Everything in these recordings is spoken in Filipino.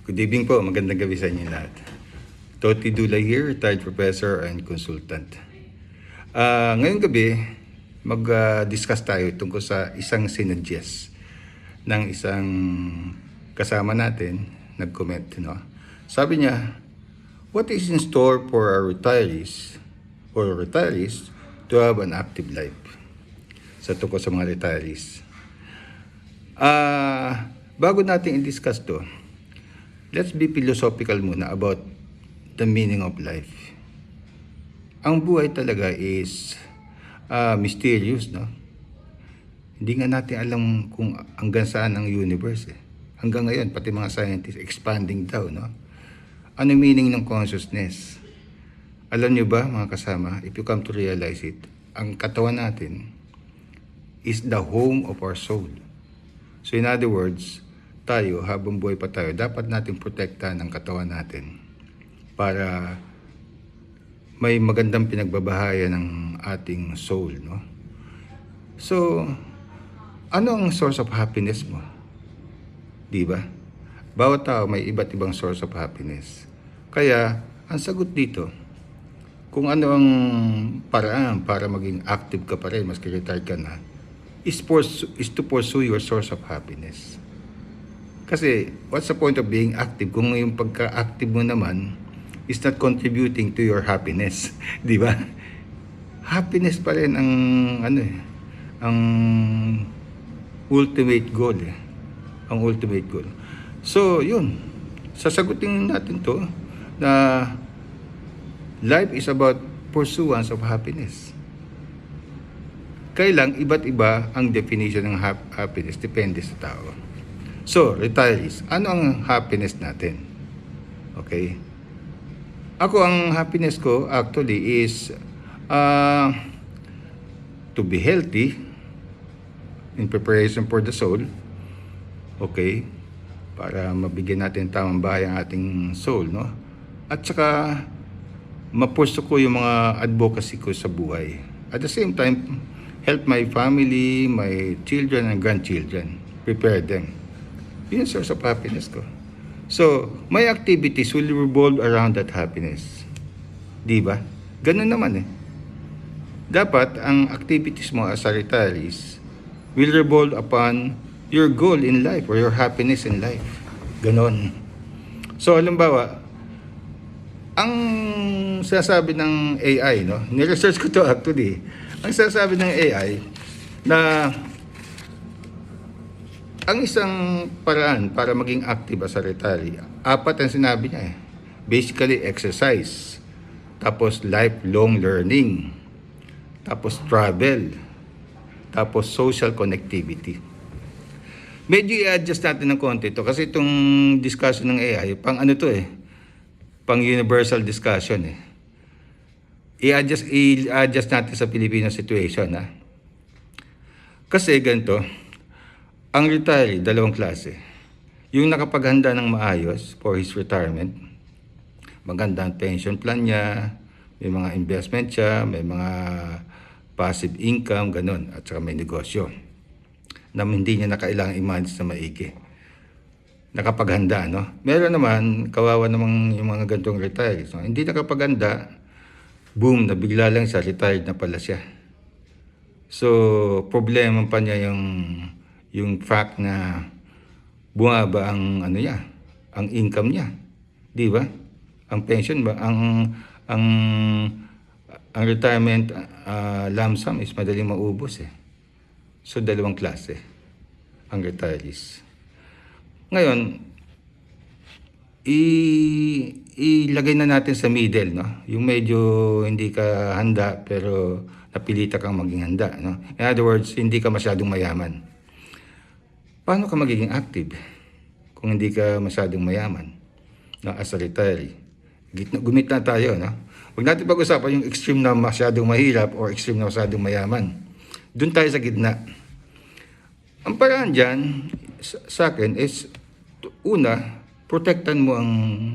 Good evening po, magandang gabi sa inyo lahat. Toti Dulay here, retired professor and consultant. Ngayong gabi, mag-discuss tayo tungkol sa isang sinuggest ng isang kasama natin, nag-comment. No? Sabi niya, what is in store for our retirees to have an active life? Sa tungkol sa mga retirees. Bago natin i-discuss to, let's be philosophical muna about the meaning of life. Ang buhay talaga is mysterious, no? Hindi nga natin alam kung hanggang saan ang universe. Hanggang ngayon, pati mga scientists, expanding daw, no? Ano meaning ng consciousness? Alam niyo ba, mga kasama, if you come to realize it, ang katawan natin is the home of our soul. So in other words, tayo, habang buhay pa tayo, dapat natin protektahan ang katawan natin para may magandang pinagbabahaya ng ating soul, no? So, ano ang source of happiness mo? Di ba? Bawat tao may iba't ibang source of happiness. Kaya, ang sagot dito, kung ano ang paraan para maging active ka pa rin, maski retired ka na, is to pursue your source of happiness. Kasi, what's the point of being active kung yung pagka-active mo naman is not contributing to your happiness, di ba? Happiness pa rin ang ang ultimate goal, ang ultimate goal. So, yun. Sasagutin natin to na life is about pursuance of happiness. Kailang iba't iba ang definition ng happiness, depende sa tao. So, retirees, ano ang happiness natin? Okay? Ako, ang happiness ko actually is to be healthy in preparation for the soul. Okay? Para mabigyan natin tamang bahay ang ating soul, no? At saka, mapurso ko yung mga advocacy ko sa buhay. At the same time, help my family, my children and grandchildren. Prepare them. Yun ang source of happiness ko. So, my activities will revolve around that happiness. Di ba? Ganun naman eh. Dapat, ang activities mo as a retirees will revolve upon your goal in life or your happiness in life. Ganon. So, halimbawa, ang sinasabi ng AI, no? Niresearch ko to actually. Ang sinasabi ng AI na ang isang paraan para maging active as a retiree, apat ang sinabi niya eh. Basically, exercise. Tapos, lifelong learning. Tapos, travel. Tapos, social connectivity. Medyo i-adjust natin ng konti ito kasi itong discussion ng AI, pang ano to eh, pang universal discussion eh. I-adjust natin sa Filipino situation ha. Kasi ganito, ang retiree, dalawang klase. Yung nakapaghanda ng maayos for his retirement, maganda ang pension plan niya, may mga investment siya, may mga passive income, ganun, at saka may negosyo na hindi niya na kailangang i-manage na maigi. Nakapaghanda, no? Meron naman, kawawa namang yung mga gantong retirees. No? Hindi nakapaghanda, boom, nabigla lang siya, retired na pala siya. So, problema pa niya yung fact na bumaba ang ano niya, ang income niya. Di ba? Ang pension ba, ang retirement lump sum is madaling maubos eh. So, dalawang klase ang retirees. Ngayon, ilagay na natin sa middle, no? Yung medyo hindi ka handa pero napilita kang maging handa, no? In other words, hindi ka masyadong mayaman. Paano ka magiging active kung hindi ka masyadong mayaman, no? As a retiree? Gumit na tayo, no? Huwag natin pag-usapan yung extreme na masyadong mahirap or extreme na masyadong mayaman. Doon tayo sa gitna. Ang paraan dyan, sa akin, is una, protektan mo ang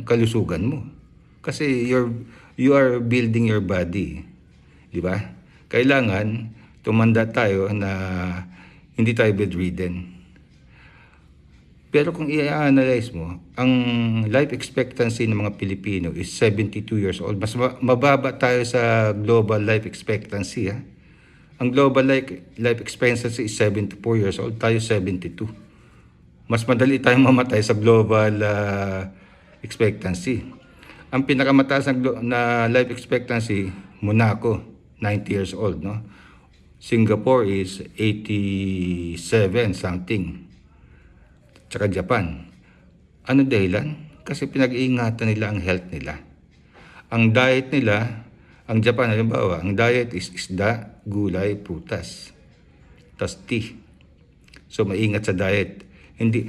kalusugan mo. Kasi you are building your body. Di ba? Kailangan tumanda tayo na hindi tayo bedridden. Pero kung i-analyze mo, ang life expectancy ng mga Pilipino is 72 years old. Mas mababa tayo sa global life expectancy. Ha? Ang global life expectancy is 74 years old, tayo 72. Mas madali tayong mamatay sa global expectancy. Ang pinakamataas na life expectancy, Monaco, 90 years old. No? Singapore is 87 something. Tsaka Japan. Ano dahilan? Kasi pinag-iingatan nila ang health nila. Ang diet nila, ang Japan, halimbawa, ang diet is isda, gulay, prutas. Tas tea. So, maingat sa diet. Hindi,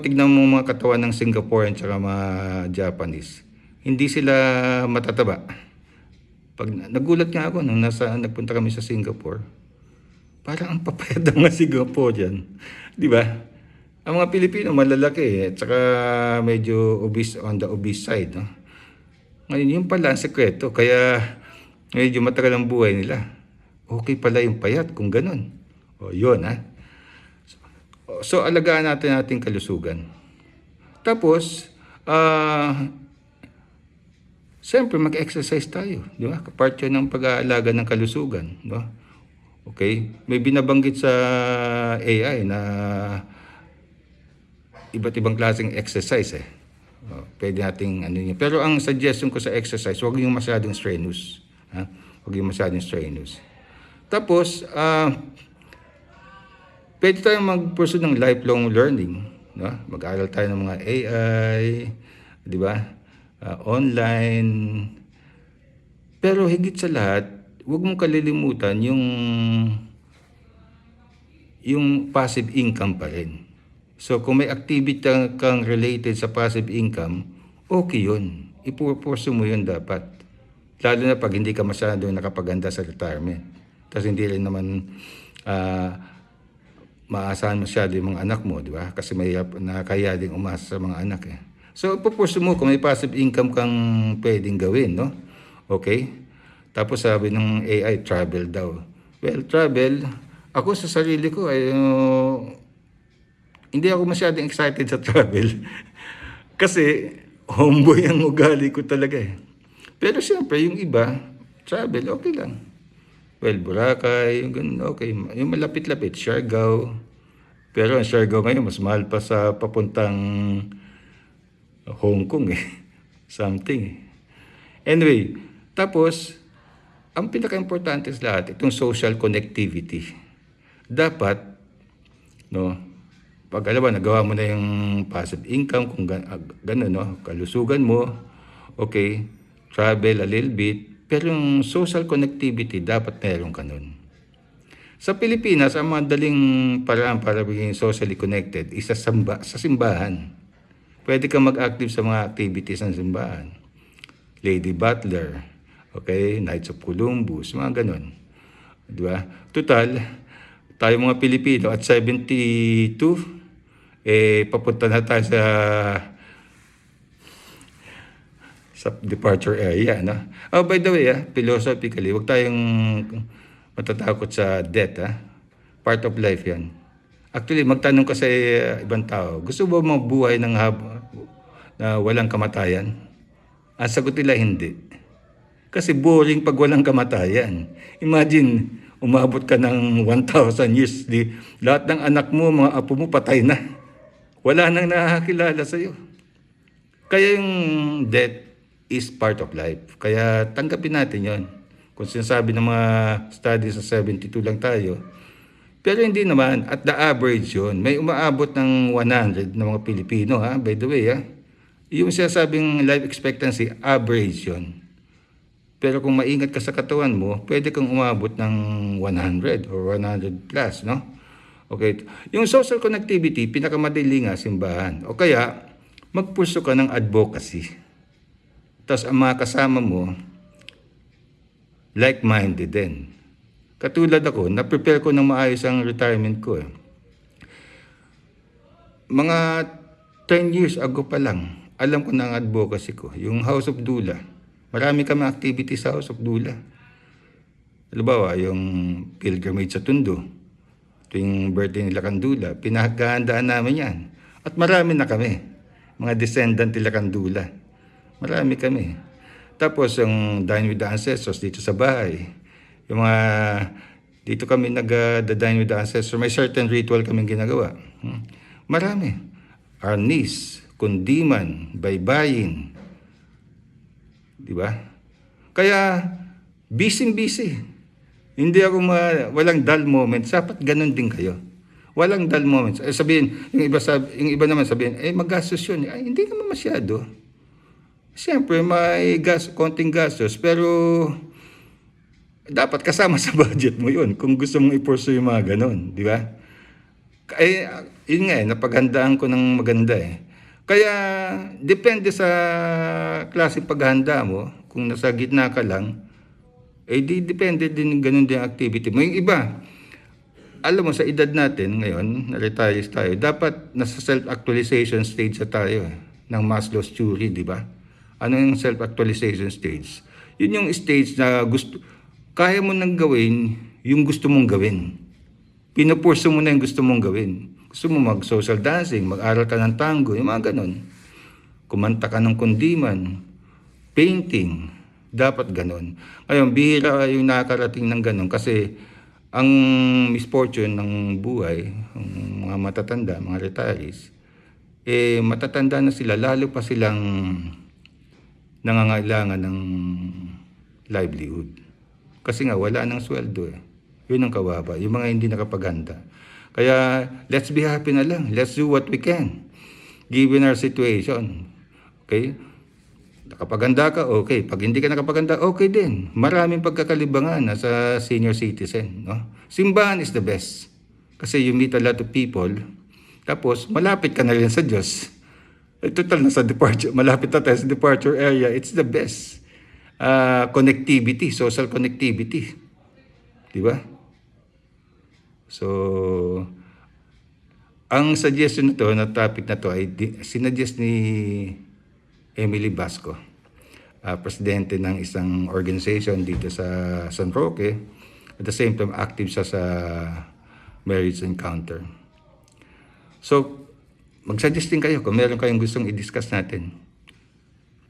tignan mo mga katawan ng Singaporean tsaka mga Japanese. Hindi sila matataba. Pag nagulat nga ako nung nagpunta kami sa Singapore, parang ang papayad ng mga Singaporean. Di ba? Ang mga Pilipino malalaki at saka medyo obese on the obese side. No? Ngayon, yun pala ang sekreto. Kaya medyo matagal ang buhay nila. Okay pala yung payat kung ganun. O yun ha. So alagaan natin ating kalusugan. Tapos, siyempre mag-exercise tayo. Di ba? Part yun ng pag-aalaga ng kalusugan. No? Okay? May binabanggit sa AI na iba't ibang klaseng exercise pwede nating ano yun. Pero ang suggestion ko sa exercise, huwag yung masyadong strenuous. Ha? Huwag yung masyadong strenuous. Tapos, pwede tayong mag-pursue ng lifelong learning. No? Mag-aaral tayo ng mga AI, di ba? Online. Pero higit sa lahat, huwag mong kalilimutan yung passive income pa rin. So, kung may activity kang related sa passive income, okay yun. Ipupurso mo yun dapat. Lalo na pag hindi ka masyado nakapaganda sa retirement. Tapos hindi rin naman maasahan masyado yung mga anak mo, di ba? Kasi may nakaya din umasa sa mga anak. So, ipupurso mo kung may passive income kang pwedeng gawin, no? Okay? Tapos sabi ng AI, travel daw. Well, travel, ako sa sarili ko ay... hindi ako masyadong excited sa travel. Kasi homeboy ang ugali ko talaga Pero siyempre, yung iba, travel, okay lang. Well, Boracay, yung ganun, okay. Yung malapit-lapit, Siargao. Pero ang Siargao ngayon, mas mahal pa sa papuntang Hong Kong Something Anyway, tapos, ang pinaka-importante sa lahat, itong social connectivity. Dapat, no, pag alam ba, nagawa mo na yung passive income, kung gano'n, no? Kalusugan mo, okay, travel a little bit, pero yung social connectivity, dapat meron ka nun. Sa Pilipinas, ang madaling paraan para maging socially connected is sa simbahan. Pwede kang mag-active sa mga activities ng simbahan. Lady Butler, okay, Knights of Columbus, mga gano'n. Diba? Total, tayo mga Pilipino at 72, papunta na tayo sa departure area, no? Oh, by the way, philosophically, huwag tayong matatakot sa death, Part of life 'yan. Actually, magtanong ka sa ibang tao, gusto mo mabuhay ng na walang kamatayan? Ang sagot nila, hindi. Kasi boring pag walang kamatayan. Imagine, umabot ka ng 1,000 years, lahat ng anak mo, mga apo mo, patay na. Wala nang nakakilala sa'yo. Kaya yung death is part of life. Kaya tanggapin natin yon. Kung sinasabi ng mga studies sa 72 lang tayo, pero hindi naman, at the average yun. May umaabot ng 100 ng mga Pilipino, by the way, Yung sinasabing life expectancy, average yun. Pero kung maingat ka sa katawan mo, pwede kang umabot ng 100 or 100 plus, no? Okay. Yung social connectivity, pinakamadali nga simbahan. O kaya, magpurso ka ng advocacy. Tapos ang mga kasama mo, like-minded din. Katulad ako, na-prepare ko ng maayos ang retirement ko. Mga 10 years ago pa lang, alam ko na ang advocacy ko. Yung House of Dula. Marami kami activities sa House of Dula. Halimbawa, yung pilgrimage sa Tondo. Tuwing birthday nila Kandula, pinaghahandaan namin yan. At marami na kami. Mga descendant nila Kandula. Marami kami. Tapos yung Dine with the Ancestors dito sa bahay. Yung mga dito kami nag-dine with the Ancestors. May certain ritual kaming ginagawa. Marami. Arnis, kundiman, baybayin. Di ba? Kaya busy. Hindi ako walang dull moments. Dapat ganun din kayo. Walang dull moments. Sabihin, yung iba naman sabihin, magastos yun. Ay, hindi naman masyado. Siyempre, may konting gastos, pero dapat kasama sa budget mo yun kung gusto mong i-pursue yung mga ganun, di ba? Yun nga napaghandaan ko ng maganda eh. Kaya, depende sa klase paghahanda mo, kung nasa gitna ka lang, depende din ganun din ang activity mo. Yung iba, alam mo, sa edad natin ngayon, na-retires tayo, dapat nasa self-actualization stage na tayo ng Maslow's theory, di ba? Ano yung self-actualization stage? Yun yung stage na kaya mo nang gawin yung gusto mong gawin. Pinupurso mo na yung gusto mong gawin. Gusto mo mag-social dancing, mag-aral ka ng tango, yung mga ganun. Kumanta ka ng kundiman, painting, dapat ganun. Ngayon, bihira yung nakakarating ng ganun kasi ang misfortune ng buhay, ang mga matatanda, mga retirees, matatanda na sila, lalo pa silang nangangailangan ng livelihood. Kasi nga, wala nang sweldo eh. Yun ang kawawa, yung mga hindi nakapaghanda. Kaya, let's be happy na lang. Let's do what we can, given our situation. Okay? Nakapaganda ka, okay. Pag hindi ka nakapaganda, okay din. Maraming pagkakalibangan sa senior citizen. No? Simbahan is the best. Kasi you meet a lot of people. Tapos, malapit ka na rin sa Diyos. Total na sa departure. Malapit na tayo sa departure area. It's the best. Connectivity, social connectivity. Diba? So, ang suggestion na to, na topic na to, ay sinuggest ni Emily Basco, presidente ng isang organization dito sa San Roque, at the same time active siya sa Marriage Encounter. So, mag-suggest din kayo kung meron kayong gustong i-discuss natin.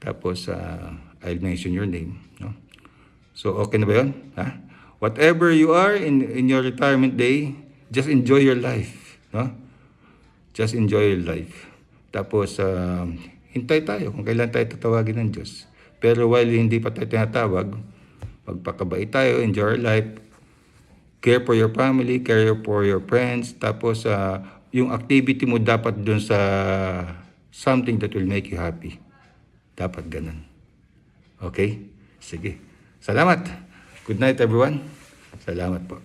Tapos, I'll mention your name. No? So, okay na ba yun? Ha? Whatever you are in your retirement day, just enjoy your life. No? Just enjoy your life. Tapos, hintay tayo kung kailan tayo tatawagin ng Diyos. Pero while hindi pa tayo tinatawag, magpakabait tayo, enjoy our life, care for your family, care for your friends, tapos yung activity mo dapat dun sa something that will make you happy. Dapat ganun. Okay? Sige. Salamat. Good night everyone. Salamat po.